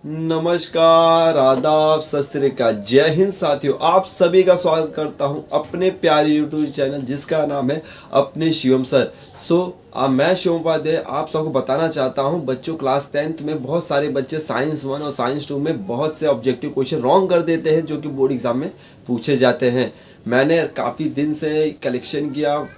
नमस्कार, आदाब, सत श्री अकाल, जय हिंद साथियों। आप सभी का स्वागत करता हूं अपने प्यारे यूट्यूब चैनल जिसका नाम है अपने शिवम सर। मैं शिवम उपाध्याय आप सबको बताना चाहता हूं बच्चों, क्लास 10th में बहुत सारे बच्चे साइंस 1 और साइंस 2 में बहुत से ऑब्जेक्टिव क्वेश्चन रॉन्ग कर देते हैं जो कि बोर्ड एग्जाम में पूछे जाते हैं। मैंने काफ़ी दिन से कलेक्शन किया,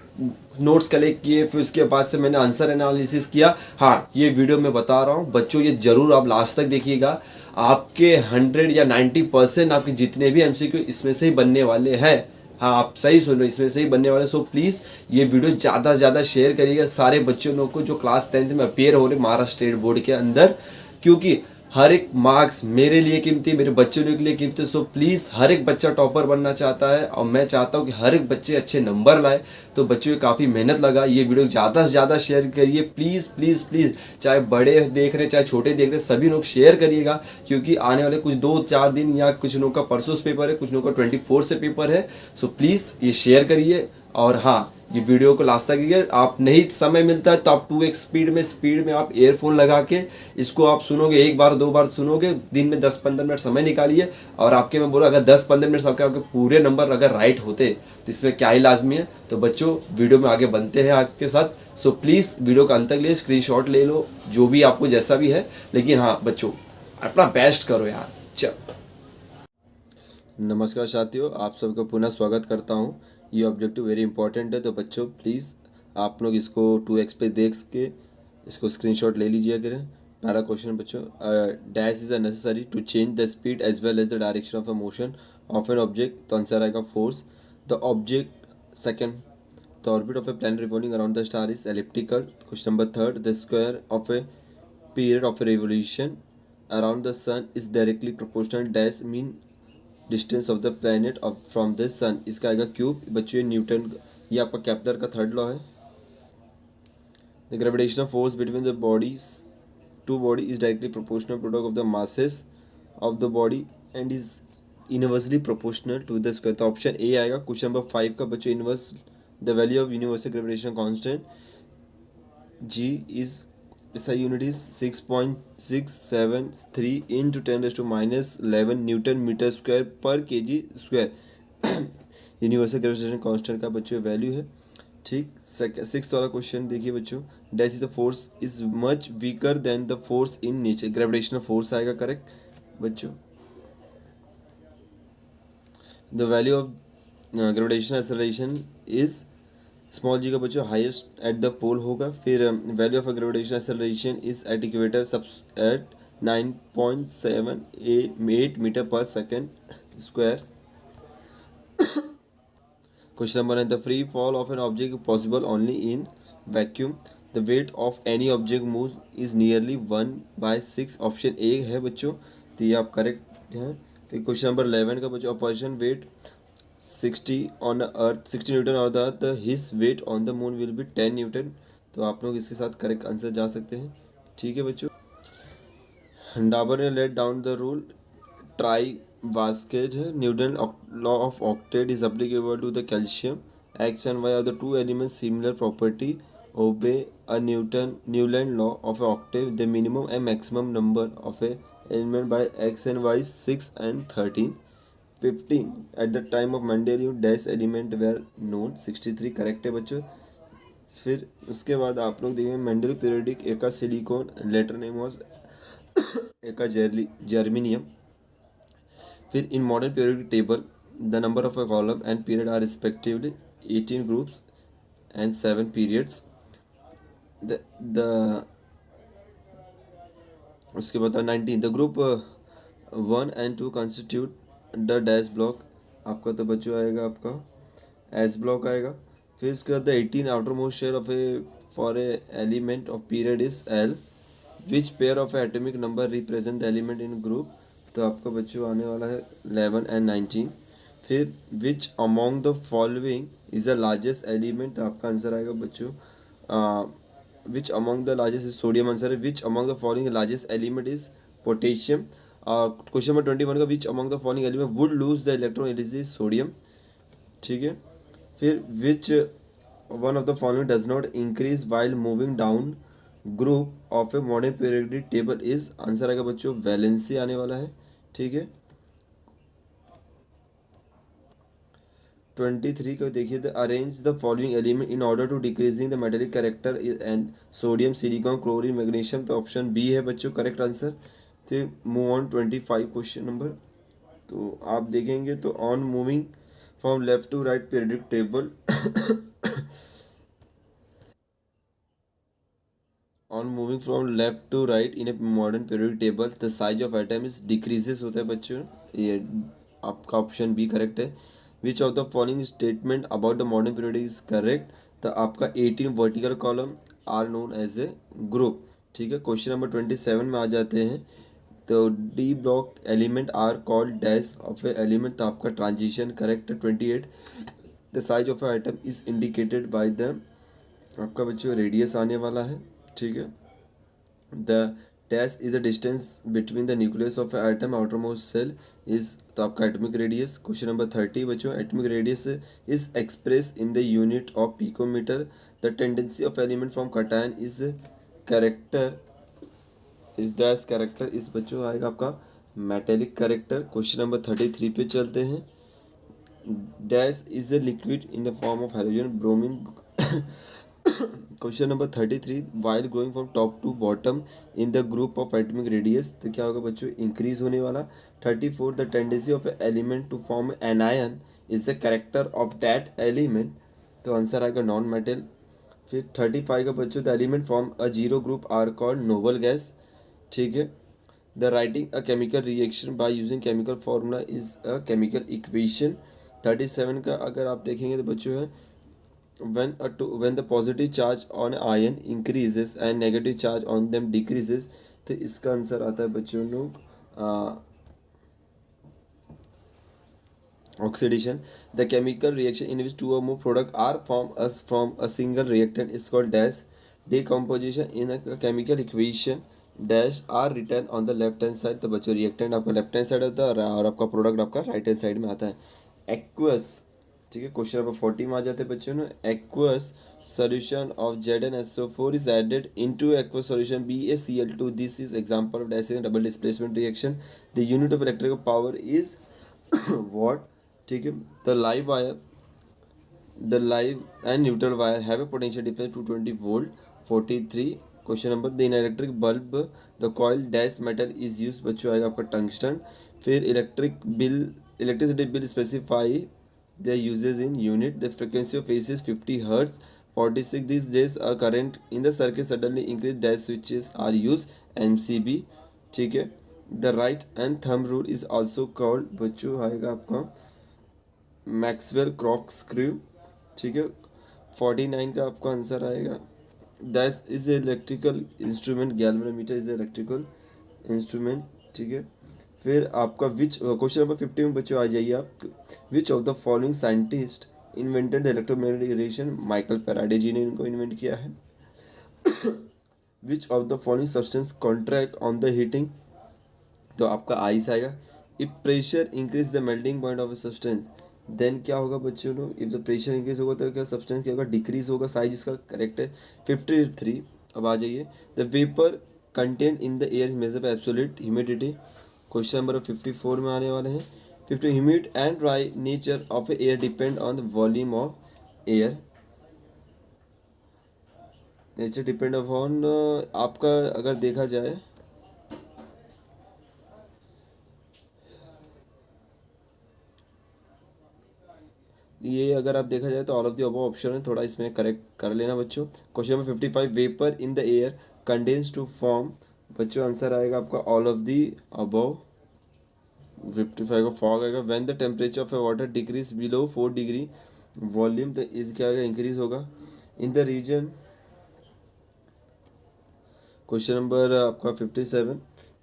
नोट्स कलेक्ट किए, फिर उसके बाद से मैंने आंसर एनालिसिस किया। हाँ, ये वीडियो मैं बता रहा हूँ बच्चों, ये जरूर आप लास्ट तक देखिएगा। आपके 100 या 90% आपके जितने भी एमसीक्यू इसमें से ही बनने वाले हैं। हाँ, आप सही सुन रहे हो, इसमें से ही बनने वाले। सो प्लीज़ ये वीडियो ज़्यादा से ज़्यादा शेयर करिएगा सारे बच्चों लोग को जो क्लास 10th में अपेयर हो रहे महाराष्ट्र स्टेट बोर्ड के अंदर, क्योंकि हर एक मार्क्स मेरे लिए कीमती, मेरे बच्चों के लिए कीमती। सो प्लीज़, हर एक बच्चा टॉपर बनना चाहता है और मैं चाहता हूँ कि हर एक बच्चे अच्छे नंबर लाए। तो बच्चों की काफ़ी मेहनत लगा, ये वीडियो ज़्यादा से ज़्यादा शेयर करिए प्लीज़ प्लीज़ प्लीज़। चाहे बड़े देख रहे चाहे छोटे देख रहे, सभी लोग शेयर करिएगा, क्योंकि आने वाले कुछ 2-4 दिन या कुछ लोगों का परसों से पेपर है, कुछ लोगों का 24 से पेपर है। सो प्लीज़ ये शेयर करिए। और हाँ, ये वीडियो को लास्ट तक देखिए। आप नहीं समय मिलता है तो आप 2x स्पीड में आप ईयरफोन लगा के इसको आप सुनोगे, एक बार 2 बार सुनोगे, दिन में 10-15 मिनट समय निकालिए। और आपके मैं बोला अगर 10-15 मिनट आपके पूरे नंबर अगर राइट होते तो इसमें क्या ही लाजमी है। तो बच्चों, वीडियो में आगे बनते हैं आपके साथ। सो प्लीज़ वीडियो का अंत तक ले, स्क्रीनशॉट ले लो, जो भी आपको जैसा भी है। लेकिन हाँ बच्चों, अपना बेस्ट करो यार। चल, नमस्कार साथियों, आप सबका पुनः स्वागत करता हूँ। ये ऑब्जेक्टिव वेरी इंपॉर्टेंट है, तो बच्चों प्लीज़ आप लोग इसको 2x पे देख के इसको स्क्रीनशॉट ले लीजिए। अगर पहला क्वेश्चन बच्चों, dash is a necessary to change the speed as well as the direction of a motion of an object. तो आंसर आएगा force. The object second, the orbit of a planet revolving around the star is elliptical. Question number third, the square of a period of a revolution around the sun is directly proportional dash mean distance of the planet from the sun. इसका आएगा cube. बच्चों ये Newton, ये आपका Kepler का third law है। The gravitational force between the bodies two body is directly proportional product of the masses of the body and is inversely proportional to the square. तो option A आएगा। Question number 5 का बच्चों, inverse the value of universal gravitation constant G is, इसका unit is 6.673 into 10⁻⁻11 newton metre square per KG square. Universal gravitation constant का बच्चों value है। ठीक, six वाला क्वेश्चन देखिए बच्चों, dash is the force is much weaker than the force in nature. Gravitational force आएगा correct बच्चों। The value of gravitational acceleration is, small G का बच्चों हाईएस्ट एट द पोल होगा। फिर value of gravitational acceleration is at equator सब at 9.78 metre per second square. Question number 9, the free fall of an object possible only in vacuum. The weight of any object move is nearly 1/6। Option A है बच्चों, तो ये आप correct हैं। फिर question number 11 का बच्चों, position weight 60 on earth 60 newton और the his weight on the moon will be 10 newton. तो आप लोग इसके साथ करेक्ट आंसर जा सकते हैं। ठीक है बच्चों। डाबर ने let down the rule try basket है। Newton law of octet is applicable to the calcium. X and Y are the two elements similar property obey a Newland law of octave. The minimum and maximum number of a element by X and Y 6 and 13 15 at the time of Mendelian dash element where known. 63 correct है बच्चों। फिर उसके बाद आप लोग देखेंगे Mendel periodic eka silicon, later name was eka germanium. फिर in modern periodic table the number of a column and period are respectively 18 groups and 7 periods. The उसके बाद 19, the group 1 and 2 constitute the dash block. आपका तो बच्चों आएगा आपका S block आएगा। फिर इसके बाद 18 outer most share of A for a element of period is L. Which pair of atomic number represent the element in group. तो आपका बच्चों आने वाला है 11 and 19। फिर which among the following is the largest element. तो आपका answer आएगा बच्चों which among the largest is sodium। Answer है which among the following largest element is potassium। Question number 21 का which among the following element would lose the electron, it is sodium। ठीक है। फिर which one of the following does not increase while moving down group of A modern periodic table is, answer आएगा बच्चों valency आने वाला है, ठीक है। 23 को देखिए, the arrange the following element in order to decreasing the metallic character and sodium silicon chlorine magnesium, तो ऑप्शन बी है बच्चों करेक्ट आंसर। फिर मूव ऑन 25 क्वेश्चन नंबर, तो आप देखेंगे तो on moving from left to right periodic table on moving from left to right in a modern periodic table the size of atom is decreases होता है बच्चों, ये आपका ऑप्शन बी करेक्ट है। Which of the following statement about the modern period is correct, तो आपका 18 vertical column are known as a group, ठीक है। क्वेश्चन नंबर 27 में आ जाते हैं, तो D block element are called dash of a element, तो आपका ट्रांजिशन करेक्ट है। 28 the size of item is indicated by the, आपका बच्चों रेडियस आने वाला है, ठीक है। The dash is the distance between the nucleus of atom outermost shell is, तो आपका एटॉमिक रेडियस। क्वेश्चन नंबर 30 बच्चों, atomic radius is express in the unit of picometre, the tendency of element from cation is character is दैश character इस बच्चों आएगा आपका metallic character. Question number 33 पे चलते हैं, dash is a liquid in the form of hydrogen bromine. Question number 33, while going from top to bottom in the group of atomic radius, तो क्या होगा बच्चों इंक्रीज होने वाला। 34 the tendency of element to form an ion is the character of that element, तो answer आएगा non metal. फिर 35 का बच्चों, the element from a zero group are called noble gas, ठीक है। The writing a chemical reaction by using chemical formula is a chemical equation. 37 का अगर आप देखेंगे तो बच्चों है, when the positive charge on ion increases and negative charge on them decreases, तो इसका आंसर आता है बच्चों लोग oxidation. The chemical reaction in which two or more products are formed as from a single reactant is called dash. Decomposition in a chemical equation dash are written on the left hand side, तो बच्चों reactant आपका left hand side होता है और आपका product आपका right hand side में आता है। एक्वस, ठीक है। क्वेश्चन नंबर 40 में आ जाते हैं बच्चों ने, aqueous solution of ZnSO4 is added into aqueous solution BaCl2. This is example of dash double displacement reaction. The unit of electrical power is watt, ठीक है। The live and neutral wire have a potential difference 220 volt. 43 question number, the in electric bulb the coil dash metal is use, बच्चों आएगा आपका tungsten. फिर electricity bill specify the uses in unit, the frequency of AC is 50 hertz. 46 this days a current in the circuit suddenly increase dash switches are use, MCB, ठीक है। The right and thumb rule is also called, बच्चों आएगा आपका Maxwell क्रॉक screw, ठीक है। 49 का आपका answer आएगा, that is electrical instrument, galvanometer is electrical instrument, ठीक है। फिर आपका विच क्वेश्चन नंबर 50 में बच्चों आ जाइए आप, which of the following scientist invented the electromagnetic radiation, Michael Faraday ji ने इनको इन्वेंट किया है। Which of the following substance contract on the heating, तो आपका आइस आएगा। If pressure increase the melting point of a substance, then क्या होगा बच्चों लोग, इफ द प्रेशर इंक्रीज होगा तो क्या सब्सटेंस क्या होगा, डिक्रीज होगा, साइज इसका करेक्ट है। 53 अब आ जाइए, the vapour content in the air is measure by absolute humidity. Question number 54 में आने वाले हैं। 50 humid and dry nature of air depend on the volume of air, nature depend upon आपका अगर देखा जाए, ये अगर आप देखा जाए तो all of the above option है, थोड़ा इसमें करेक्ट कर लेना बच्चों। Question number 55, vapour in the air condense to form, बच्चों आंसर आएगा आपका ऑल ऑफ द अबव। 55 का फॉग आएगा, when the temperature of a water decrease below 4 degree volume, तो इस क्या आएगा, इंक्रीज होगा। In the region, question number आपका 57,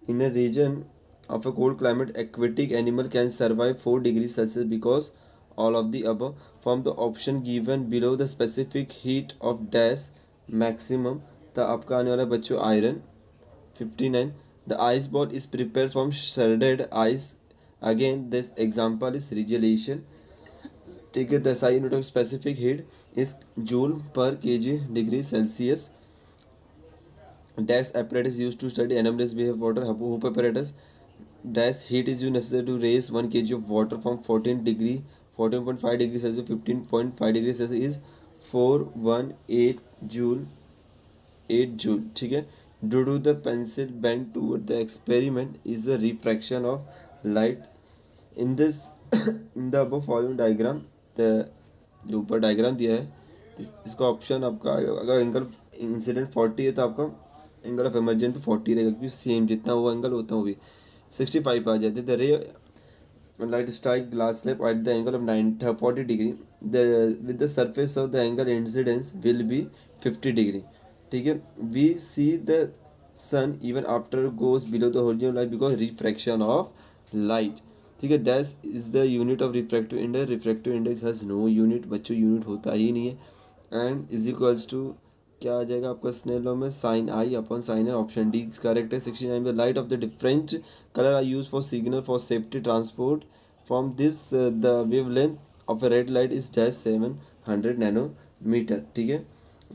in a region of a cold climate aquatic animal can survive 4 degrees Celsius because all of the above from the option given below the specific heat of dash maximum, तो आपका आने वाला बच्चों iron. 59 the ice ball is prepared from shredded ice, again this example is regelation, ठीक है। the SI unit of specific heat is joule per kg degree Celsius। dash apparatus used to study anomalous behavior of water. Hoop apparatus. Dash heat is used necessary to raise 1 kg of water from 14.5 degrees Celsius to 15.5 degrees Celsius is 418 joule 8 joule. ठीक है. Due to the pencil bent toward the experiment is the refraction of light in this in the above following diagram. the जो ऊपर diagram दिया है इसका option आपका अगर angle incident 40 है तो आपका एंगल ऑफ इमर्जेंट 40 रहेगा क्योंकि सेम जितना वो एंगल होता है वो भी 65 आ जाते हैं. द रे light strike glass slab at the angle of 40 degree. With the surface of the angle incidence will be 50 degree. ठीक है. We see the sun even after goes below the horizontal line because refraction of light. ठीक है. Dash is the unit of refractive index. Refractive index has no unit. बच्चों unit होता ही नहीं है. And is equals to क्या आ जाएगा आपका स्नेल लॉ में साइन आई अपॉन साइन है. ऑप्शन डी करेक्ट है. 69 में light of the different colour are use for signal for safety transport from this the wavelength of a red light is dash 700 nanometre. ठीक है.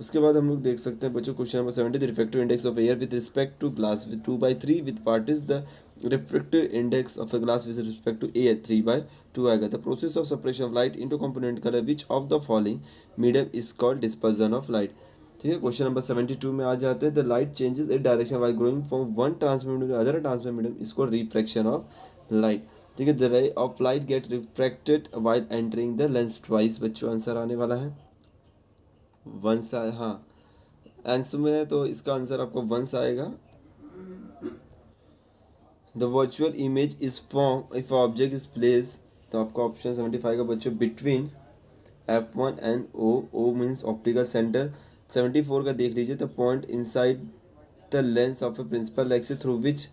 उसके बाद हम लोग देख सकते हैं बच्चों question number 70 the refractive index of air with respect to glass with 2/3 with what is the refractive index of a glass with respect to air 3/2 आएगा. The process of separation of light into component colour which of the following medium is called dispersion of light. ठीक है. Question number 72 में आ जाते हैं. The light changes it direction while growing from one transmit medium to other transmit medium इसको refraction of light. ठीक है. The ray of light get refracted while entering the lens twice. बच्चों answer आने वाला है वंस. हाँ answer में तो इसका आंसर आपको वंस आएगा. The virtual image is form if object is place. तो आपका ऑप्शन 75 का बच्चों between F1 and O means optical centre. 74 का देख लीजिए. The point inside the lens of a principal axis through which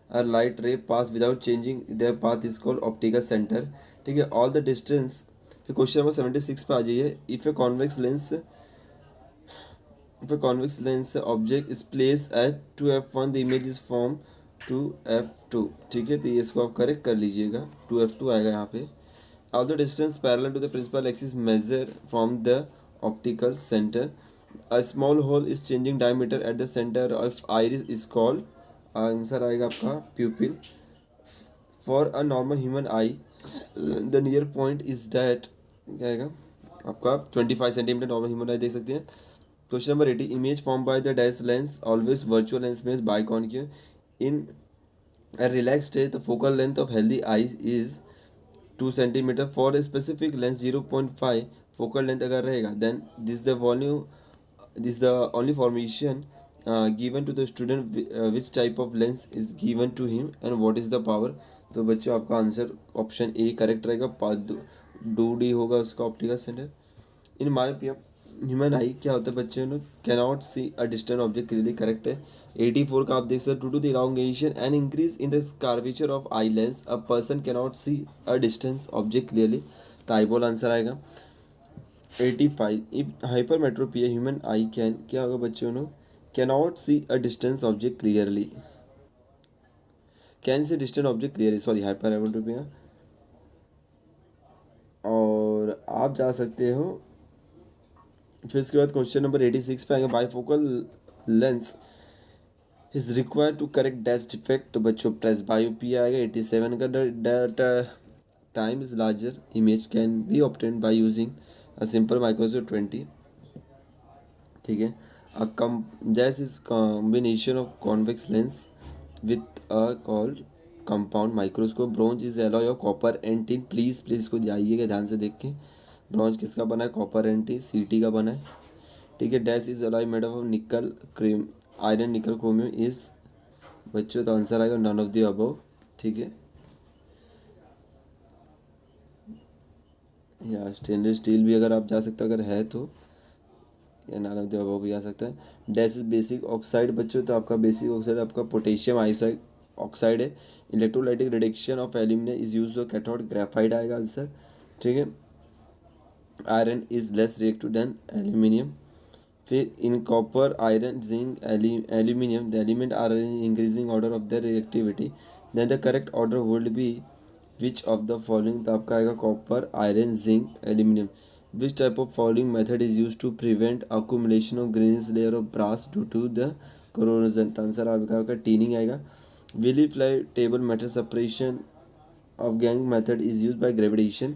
a light ray pass without changing their path is called optical centre. ठीक है. All the distance. फिर question number 76 पे आ जाइए. If a convex lens object is placed at 2f1 the image is formed 2f2. ठीक है. तो ये इसको आप करेक्ट कर लीजिएगा. 2f2 आएगा यहाँ पे. All the distance parallel to the principal axis measure from the optical center. A small hole is changing diameter at the center of iris is called. Answer आएगा आपका pupil. For a normal human eye the near point is that क्या आएगा आपका 25 centimetre normal human आई देख सकते हैं. Question number 80 image form by the dash lens always virtual lens में bye कौन किया. इन a relaxed state the focal length of healthy eyes is 2 centimeter. For a specific lens 0.5 focal length अगर रहेगा then this the only formation given to the student which type of lens is given to him and what is the power. तो बच्चों आपका answer option A correct रहेगा. 2D होगा उसका optical centre. In my human eye क्या होता है बच्चों ने can not see a distant object clearly correct है. 84 का आप देख सकते to the elongation and increase in the curvature of eye lens a person can not see a distance object clearly. तो आईबॉल आंसर आएगा. 85 if hypermetropia human eye can क्या होगा बच्चों ने can not see a distance object clearly. Can see distant object clearly sorry hypermetropia. और आप जा सकते हो. फिर इसके बाद क्वेश्चन नंबर 86 पे आएंगे. Bifocal lens is required to correct dash defect. तो बच्चों प्रेस बायोपी आएगा. 87 का time is larger image can be obtained by using a simple microscope 20. ठीक है. A dash is combination of convex lens with a called compound microscope. Bronze is alloy of copper and tin. Please इसको जाइएगा ध्यान से देख के. Bronze किसका बना है कॉपर एंड टी सीटी का बना है. ठीक है. Dash is alloy made of निकल क्रीम आयरन निकल क्रोमियम इज बच्चों तो आंसर आएगा नन ऑफ द अबव. ठीक है. या स्टेनलेस स्टील भी अगर आप जा सकते हो अगर है तो या नन ऑफ द अबव भी आ सकता है. डैश इज बेसिक ऑक्साइड बच्चों तो आपका बेसिक ऑक्साइड आपका पोटेशियम आइसाइड ऑक्साइड है. Electrolytic reduction of aluminium is use for cathode graphite आएगा आंसर. ठीक है. Iron is less reactive than aluminium. फिर in copper iron zinc aluminium the element are in increasing order of the reactivity. Then the correct order would be which of the following. तो आपका आएगा copper iron zinc aluminium. Which type of following method is use to prevent accumulation of grains layer of brass due to the corrosion, तो answer आपका होगा टीनिंग आएगा। Willy fly table metal separation of gang method is used by gravitation.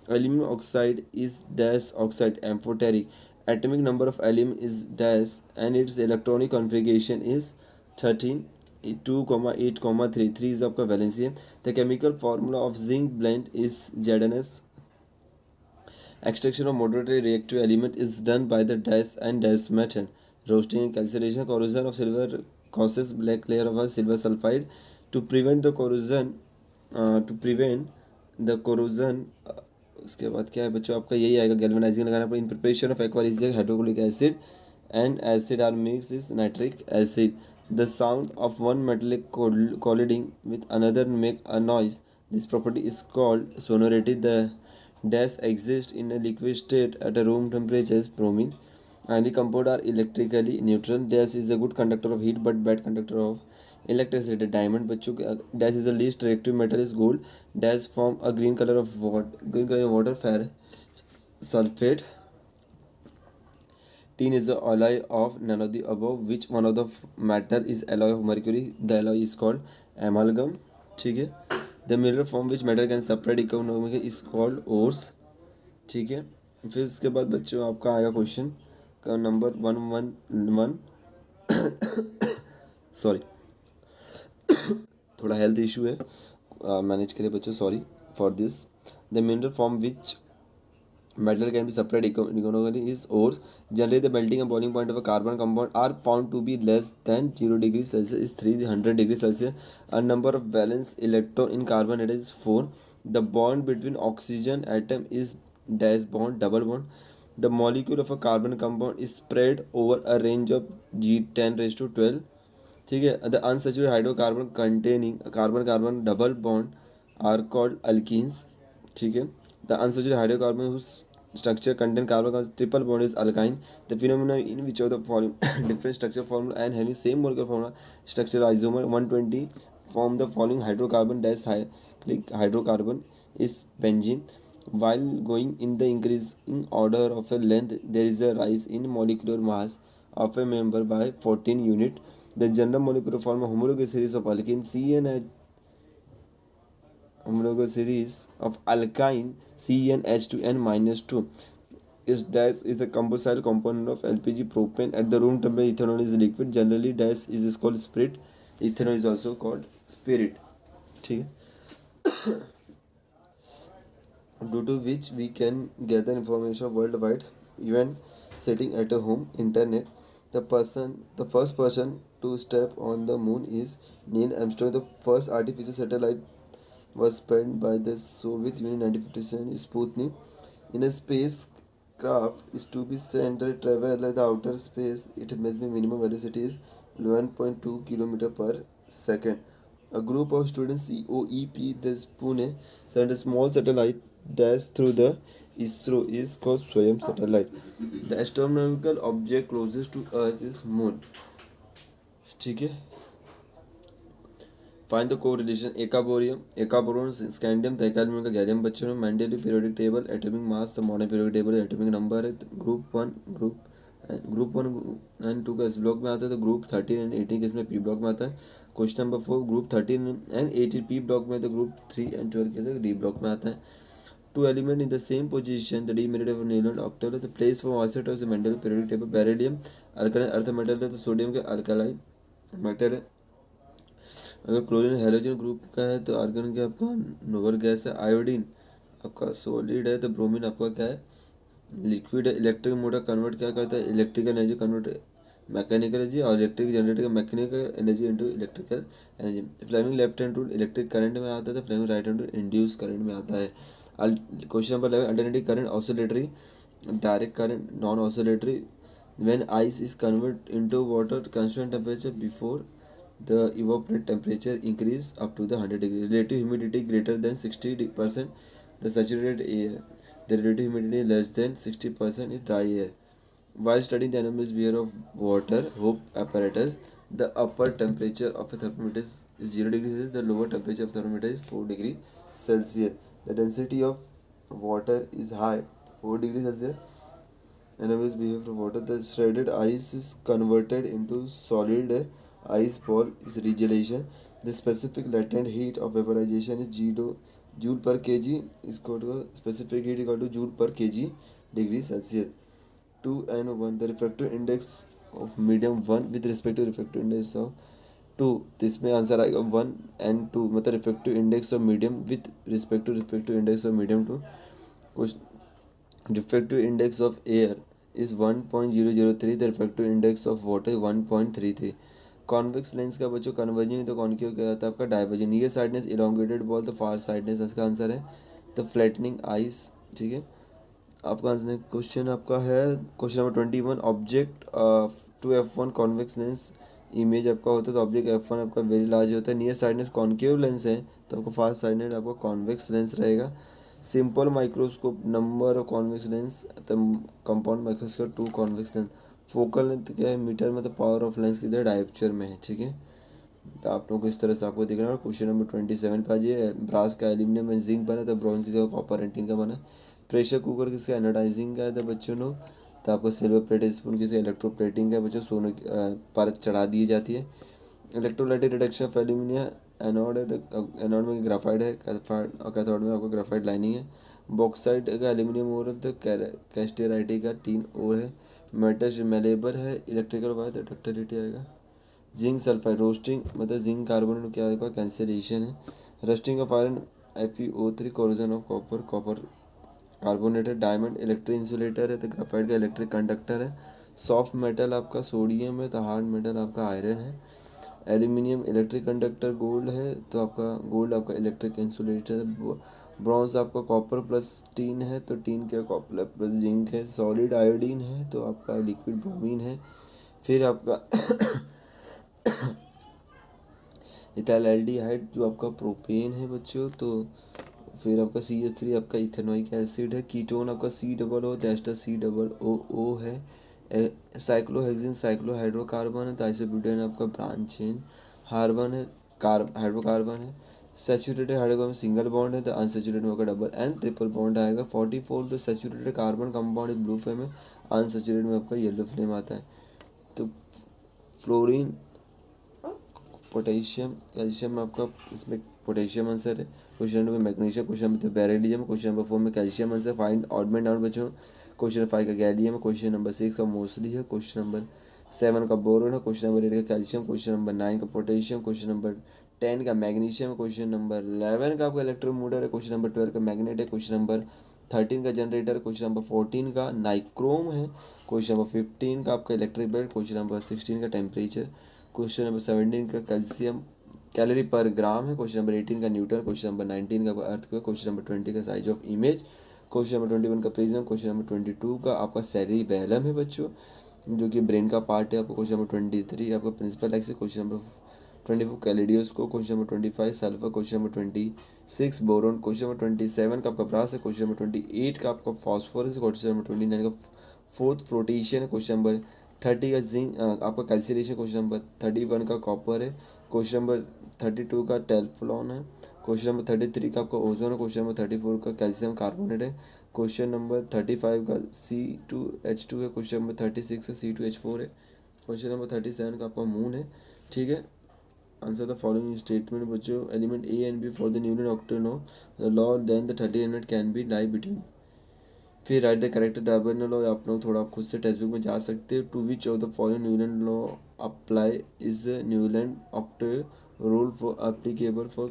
Aluminum oxide is dash oxide amphoteric. Atomic number of aluminum is dash and its electronic configuration is 13, 2,8,3. 3 is आपका valency है। The chemical formula of zinc blend is ZnS. Extraction of moderately reactive element is done by the dash and dash method. Roasting and calcination corrosion of silver causes black layer of a silver sulfide. To prevent the corrosion, उसके बाद क्या है बच्चों आपका यही आएगा galvanising लगाना पड़ेगा। In preparation of Aquarius hydrochloric acid and acid are mixed is nitric acid. The sound of one metallic colliding with another make a noise. This property is called sonority. The dash exists in a liquid state at a room temperature is bromine. And the compound are electrically neutral. Dash is a good conductor of heat but bad conductor of electricity. Diamond बच्चों dash is the least reactive metal is gold. Dash form a green color of water ferrous sulfate. Tin is the alloy of none of the above. Which one of the metal is alloy of mercury? The alloy is called amalgam. ठीक है। The mineral from which metal can separate economically is called ores. ठीक है। फिर इसके बाद बच्चों आपका आएगा क्वेश्चन का नंबर 111। सॉरी, थोड़ा हेल्थ इशू है मैनेज के लिए बच्चों, sorry for this. The mineral from which metal can be separated economically is ores. Generally, the melting and boiling point of a carbon compound are found to be less than 0 degrees Celsius is 300 degrees Celsius. A number of valence electron in carbon atom is 4. The bond between oxygen atom is dash bond, double bond. The molecule of a carbon compound is spread over a range of G10 raised to 12. ठीक है। The unsaturated hydrocarbon containing a carbon-carbon double bond are called alkenes. ठीक है। The unsaturated hydrocarbon whose structure contain carbon triple bond is alkyne. The phenomena in which of the following different structure formula and having same molecular formula structure isomer 120 form the following hydrocarbon dash cyclic hydrocarbon is benzene. While going in the increasing order of a length, there is a rise in molecular mass of a member by 14 unit. The general molecular formula homologous series of alkene CnH homologous series of alkyne CnH2n minus 2 is dash is a composite component of LPG propane at the room temperature. Ethanol is liquid. Generally dash is called spirit. Ethanol is also called spirit. ठीक है। Due to which we can gather information worldwide even sitting at a home internet. The first person to step on the moon is Neil Armstrong. The first artificial satellite was spent by the Soviet Union in 1957 Sputnik. In a spacecraft is to be sent to travel the outer space, it must be minimum velocity is 11.2 km per second. A group of students COEP the Pune sent a small satellite dash through the ISRO is called Swayam satellite. The astronomical object closest to us is moon. ठीक है। Find the correlation एकाबोरियम scandium थैकालमियम का gallium बच्चों में Mendeleev periodic table atomic mass the modern periodic table atomic number है group one and two का इस ब्लॉक में आता है, तो ग्रुप 13 एंड 18 के इसमें पी ब्लॉक में आता है। Question number 4 group 13 and 18 P block में, तो ग्रुप 3 एंड 12 के डी ब्लॉक में आता है। Two element in the same position the demerit of नीलन ऑक्टल है, तो place for isotope of the Mendel periodic table beryllium alkaline earth metal है, तो सोडियम के अल्कलाइन मेटल है। अगर क्लोरीन हेलोजन ग्रुप का है तो आर्गन क्या आपका नोबल गैस है। आयोडीन आपका सॉलिड है, तो ब्रोमीन आपका क्या है लिक्विड है। इलेक्ट्रिक मोटर कन्वर्ट क्या करता है electrical energy convert mechanical energy और इलेक्ट्रिक जनरेटर का mechanical energy into electrical energy. Fleming left hand rule electric current में आता है, तो Fleming right hand rule induce current में आता है। Question number 11 alternative current oscillatory direct current non oscillatory when ice is convert into water constant temperature before the evaporate temperature increase up to the 100 degree. Relative humidity greater than 60%, the saturated air. The relative humidity less than 60% is dry air. While studying the anomalous behavior of water hope apparatus, the upper temperature of a thermometer is 0 degrees Celsius. The lower temperature of thermometer is 4 degrees Celsius. The density of water is high 4 degrees Celsius. Analogous behavior of water. The shredded ice is converted into solid ice ball is regelation. The specific latent heat of vaporization is joule per kg is equal to specific heat equal to joule per kg degree Celsius. 2 and 1 the refractive index of medium 1 with respect to refractive index of 2. इसमें answer आएगा 1 and 2 मतलब refractive index of medium with respect to refractive index of medium to कुछ refractive index of air is 1.003. The refractive index of water is 1.33. Convex lens का बच्चों converging तो concave क्या होता है आपका diverging. Near sightedness elongated ball तो far sightedness इसका आंसर है. The flattening eyes. ठीक है आपका आंसर क्वेश्चन आपका है question number 21. Object to F1 convex lens image आपका होता है तो ऑब्जेक्ट F1 आपका वेरी लार्ज होता है. नियर साइडनेस कॉन्केव लेंस है तो आपका फार साइडनेस आपका कॉन्वेक्स लेंस रहेगा. Simple microscope number of convex lens तो compound microscope 2 convex lens. Focal length क्या है मीटर में तो पावर ऑफ लेंस किधर डायप्चर में है. ठीक है तो आप लोगों को इस तरह से आपको दिख रहा है. क्वेश्चन नंबर 27 पे आ जाइए. ब्रास का एल्यूमिनियम में जिंक बना तो ब्रॉन्ज की जगह कॉपर एंड टिन का बना. प्रेशर कुकर किसका एनोडाइजिंग का है तो बच्चों नो तो आपको सिल्वर प्लेट स्पून किसी इलेक्ट्रोप्लेटिंग का बच्चों सोने की परत चढ़ा दी जाती है. Electrolytic reduction of aluminium anode है तो एनोड में ग्राफाइट है कैथोड और कैथोड में आपको ग्राफाइट लाइनिंग है. बॉक्साइट का एल्यूमिनियम ओर है तो कैस्टेराइटी का टीन ओर है. मेटल मेलेबल है इलेक्ट्रिकल वायर तो डक्टिलिटी आएगा. जिंक सल्फाइड रोस्टिंग मतलब जिंक कार्बोनेट क्या आएगा कैंसिलेशन है. Rusting of iron FeO3 corrosion of copper copper carbonate है. डायमंड इलेक्ट्रिक इंसुलेटर है तो ग्राफाइट का इलेक्ट्रिक कंडक्टर है. सॉफ्ट मेटल आपका सोडियम है तो हार्ड मेटल आपका आयरन है. एल्यूमिनियम इलेक्ट्रिक कंडक्टर गोल्ड है तो आपका गोल्ड आपका इलेक्ट्रिक इंसुलेटर है. ब्रॉन्ज आपका कॉपर प्लस टीन है तो टीन क्या कॉपर प्लस जिंक है. सॉलिड आयोडीन है तो आपका लिक्विड ब्रोमीन है. फिर आपका इथाइलएल्डिहाइड जो आपका प्रोपेन है बच्चों तो फिर आपका CH3 आपका इथेनोइक एसिड है. कीटोन आपका C+O तो एस्टर COO है. साइक्लोहेक्सिन साइक्लोहाइड्रोकार्बन है तो आइसोब्यूटेन आपका ब्रांच चेन हार्बन है हाइड्रोकार्बन है. सैचुरेटेड हाइड्रोकार्बन सिंगल बॉन्ड है तो अनसैचुरेटेड में आपका डबल एंड ट्रिपल बॉन्ड आएगा. 44 तो saturated carbon compound is blue flame है. अनसैचुरेटेड में आपका येलो फ्लेम आता है. तो फ्लोरीन पोटेशियम कैल्शियम में आपका इसमें पोटेशियम आंसर है. Question number magnesium question number beryllium question number 4 में कैल्शियम आंसर. फाइंड ऑड में डाउन बच्चों. क्वेश्चन नंबर 5 का गैलियम है. क्वेश्चन नंबर 6 का मोस्टली है. क्वेश्चन नंबर 7 का बोरोन है. क्वेश्चन नंबर 8 का कैल्शियम. क्वेश्चन नंबर 9 का पोटेशियम. क्वेश्चन नंबर 10 का मैग्नीशियम. क्वेश्चन नंबर 11 का आपका इलेक्ट्रोमोटर है. क्वेश्चन नंबर 12 का मैग्नेट है. क्वेश्चन नंबर 13 का जनरेटर. क्वेश्चन नंबर 14 का नाइक्रोम है. क्वेश्चन नंबर 15 का आपका इलेक्ट्रिक बेल्ट. क्वेश्चन नंबर 16 का टेम्परेचर. क्वेश्चन नंबर 17 का कैल्शियम कैलोरी पर ग्राम है. क्वेश्चन नंबर 18 का न्यूटन. क्वेश्चन नंबर 19 का अर्थ का. क्वेश्चन नंबर 20 का size of image. Question number 21 का प्रिज्म. क्वेश्चन नंबर 22 का आपका सेरिबैलम है बच्चों जो कि ब्रेन का पार्ट है. आपका क्वेश्चन नंबर 23 आपका principal axis. Question number 24 kaleidoscope. Question number 25 sulphur. Question number 26 boron. Question number 27 का आपका ब्रास है. क्वेश्चन नंबर 28 का आपका फॉस्फोरस. क्वेश्चन नंबर 29 का फोर्थ फ्लोटेशियन है. क्वेश्चन नंबर 30 का जिंक आपका कैल्सिलेशन. क्वेश्चन नंबर 31 का कॉपर है. क्वेश्चन नंबर 32 का टेल्फ्लॉन है. क्वेश्चन नंबर 33 का आपका ओजोन है. क्वेश्चन नंबर 34 का कैल्शियम कार्बोनेट है. क्वेश्चन नंबर 35 का C2H2 है. क्वेश्चन नंबर 36 का C2H4 है. क्वेश्चन नंबर 37 का आपका मून है. ठीक है आंसर द फॉलोइंग स्टेटमेंट बच्चों. Element A and B for the न्यूलन ऑक्टेनो the law then the 30 element can be lie between. फिर राइट द करेक्ट डायबर्नल लॉ. आप लोग थोड़ा आप खुद से टेक्स्ट बुक में जा सकते हो. To which of the following Newland law apply is Newland octave rule for applicable for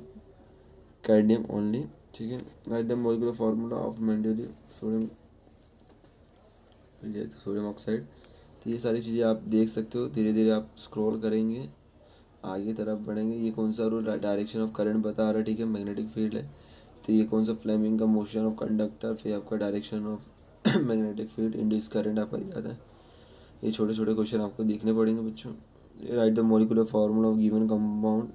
cadmium only. ठीक है write the molecular formula of Mendeleev sodium sodium oxide. तो ये सारी चीज़ें आप देख सकते हो. धीरे धीरे आप स्क्रॉल करेंगे आगे तरफ बढ़ेंगे. ये कौन सा रूल डायरेक्शन ऑफ करंट बता रहा है. ठीक है मैग्नेटिक फील्ड है. तो ये कौन सा फ्लेमिंग का मोशन ऑफ कंडक्टर. फिर आपका direction of magnetic field induce current आपका दिखाता है. ये छोटे छोटे क्वेश्चन आपको देखने पड़ेंगे बच्चों. Write the molecular formula of given compound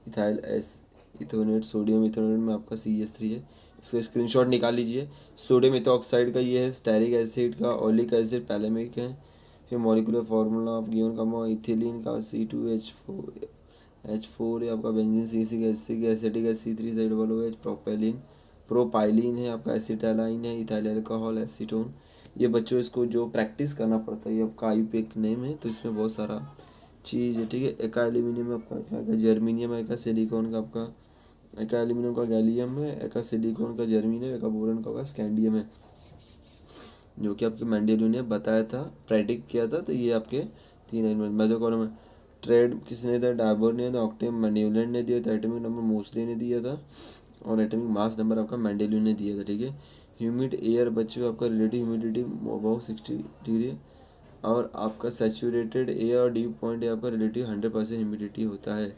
ethyl एस इथोनेट सोडियम इथोनेट में आपका CH3 है. इसका स्क्रीनशॉट निकाल लीजिए. सोडियम इथोक्साइड का ये है. स्टेरिक एसिड का ओलिक एसिड पैलेमिक है. फिर molecular formula of given compound ethylene का C2H4 है. आपका बेंजीन C6H6 एसिटिक है. C3COOH प्रोपाइलिन है. आपका एसिटाइलाइन है. Ethyl alcohol acetone. ये बच्चों इसको जो प्रैक्टिस करना पड़ता है, ये आपका IUP एक नेम है, तो इसमें बहुत सारा चीज़ है, ठीक है। एका एल्यूमिनियम आपका क्या है, जर्मीनियम है, एका सिलिकॉन का आपका, एका एल्यूमिनियम का गैलियम है, एका सिलिकॉन का जर्मीनियम, एका बोरॉन का होगा स्कैंडियम है, जो कि आपके मेंडेलियो ने बताया था, प्रेडिक्ट किया था। तो ये आपके 3 एलिमेंट मेजर कॉलम है। ट्रेड किसने दिया, डायबोर ने दिया, ऑक्टेव न्यूलैंड ने दिया था, एटॉमिक नंबर मोस्टली ने दिया था, और एटॉमिक मास नंबर आपका मेंडेलियो ने दिया था, ठीक है। ह्यूमिड एयर बच्चों आपका रिलेटिव ह्यूमिडिटी अबाउ 60 डिग्री, और आपका सैचुरेटेड एयर और ड्यू पॉइंट आपका रिलेटिव 100% ह्यूमिडिटी होता है,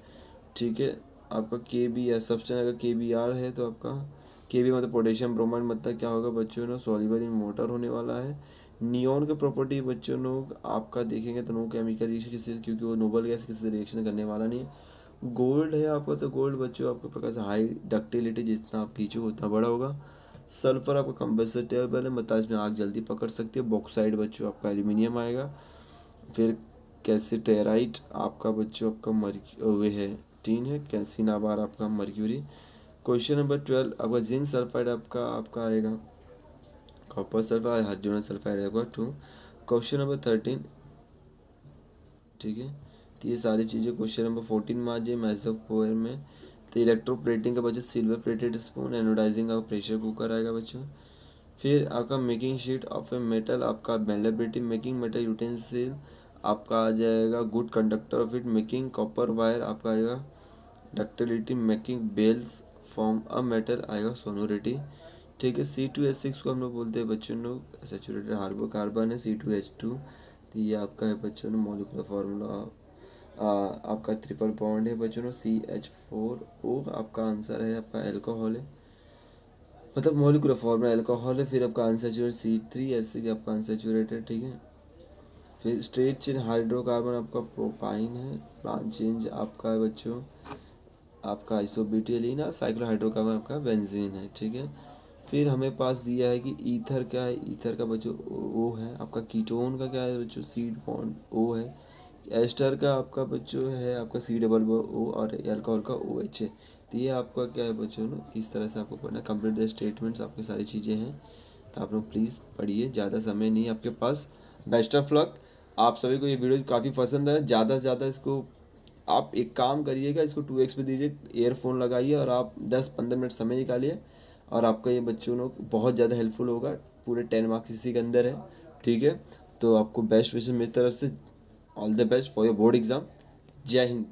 ठीक है। आपका KBR सब्सटेंस अगर KBR है तो आपका KB मतलब पोटेशियम ब्रोमाइड, मतलब क्या होगा बच्चों ने, सॉल्युबल इन वाटर होने वाला है। नियॉन के प्रॉपर्टी बच्चों लोग आपका देखेंगे तो नो केमिकल रिएक्शन किसी, क्योंकि वो नोबल गैस किसी से रिएक्शन करने वाला नहीं है। गोल्ड है आपका, तो गोल्ड बच्चों आपके प्रकार हाई डक्टिलिटी, जितना आप खींचो उतना बड़ा होगा। सल्फर आपका कंबस्टेबल है, मतलब इसमें आग जल्दी पकड़ सकती है। बॉक्साइड बच्चों आपका एल्यूमिनियम आएगा। फिर कैल्सिटेराइट आपका बच्चों आपका वे है टीन है। कैल्सिनाबार आपका मर्क्यूरी। क्वेश्चन नंबर 12 आपका जिंक सल्फाइड आपका आएगा। कॉपर सल्फाइड, हाइड्रोजन सल्फाइड आपका 2। क्वेश्चन नंबर 13, ठीक है। तो ये सारी चीज़ें क्वेश्चन नंबर 14 में आ जाए मैथ्स में। तो इलेक्ट्रोप्लेटिंग का बच्चों सिल्वर प्लेटेड स्पून, एनोडाइजिंग का प्रेशर कुकर आएगा बच्चों। फिर आपका making sheet of a metal आपका मेलेबिलिटी, मेकिंग मेटल यूटेंसिल आपका आ जाएगा good conductor of it, making copper wire आपका आएगा ductility, making bells form a metal आएगा सोनोरिटी, ठीक है। C2H6 को हम लोग बोलते हैं बच्चों लोग सैचुरेटेड हाइड्रोकार्बन है C2H2। तो ये आपका है बच्चों ने मॉलिक्यूलर फार्मूला, आपका ट्रिपल बॉन्ड है बच्चों ने CH4O, आपका आंसर है आपका एल्कोहल है, मतलब मॉलिक्यूलर फॉर्मूला अल्कोहल है। फिर आपका अनसैचुरेटेड C3H6 आपका अनसैचुरेटेड, ठीक है। फिर स्ट्रेट चेन हाइड्रोकार्बन आपका प्रोपाइन है। ब्रांच चेंज आपका है बच्चों आपका आइसोब्यूटेलिन है। साइक्लोहाइड्रोकार्बन आपका बेंजीन है, ठीक है। फिर हमें पास दिया है कि ईथर क्या है, ईथर का बच्चों O है। आपका कीटोन का क्या है बच्चों, सी बॉन्ड O है। एस्टर का आपका बच्चों है आपका C O और अल्कोहल का OH है। तो ये आपका क्या है बच्चों ना, इस तरह से आपको पढ़ना। कंप्लीट द स्टेटमेंट्स आपकी सारी चीज़ें हैं, तो आप लोग प्लीज़ पढ़िए, ज़्यादा समय नहीं आपके पास। Best of luck. आप सभी को ये वीडियो काफ़ी पसंद है, ज़्यादा से ज़्यादा इसको आप एक काम करिएगा, इसको 2x पे दीजिए, ईयरफोन लगाइए और आप 10-15 मिनट समय निकालिए, और आपका ये बच्चों लोग बहुत ज़्यादा हेल्पफुल होगा। पूरे 10 मार्क्स इसी के अंदर है, ठीक है। तो आपको बेस्ट विशेष मेरी तरफ से, all the best for your board exam. जय हिंद।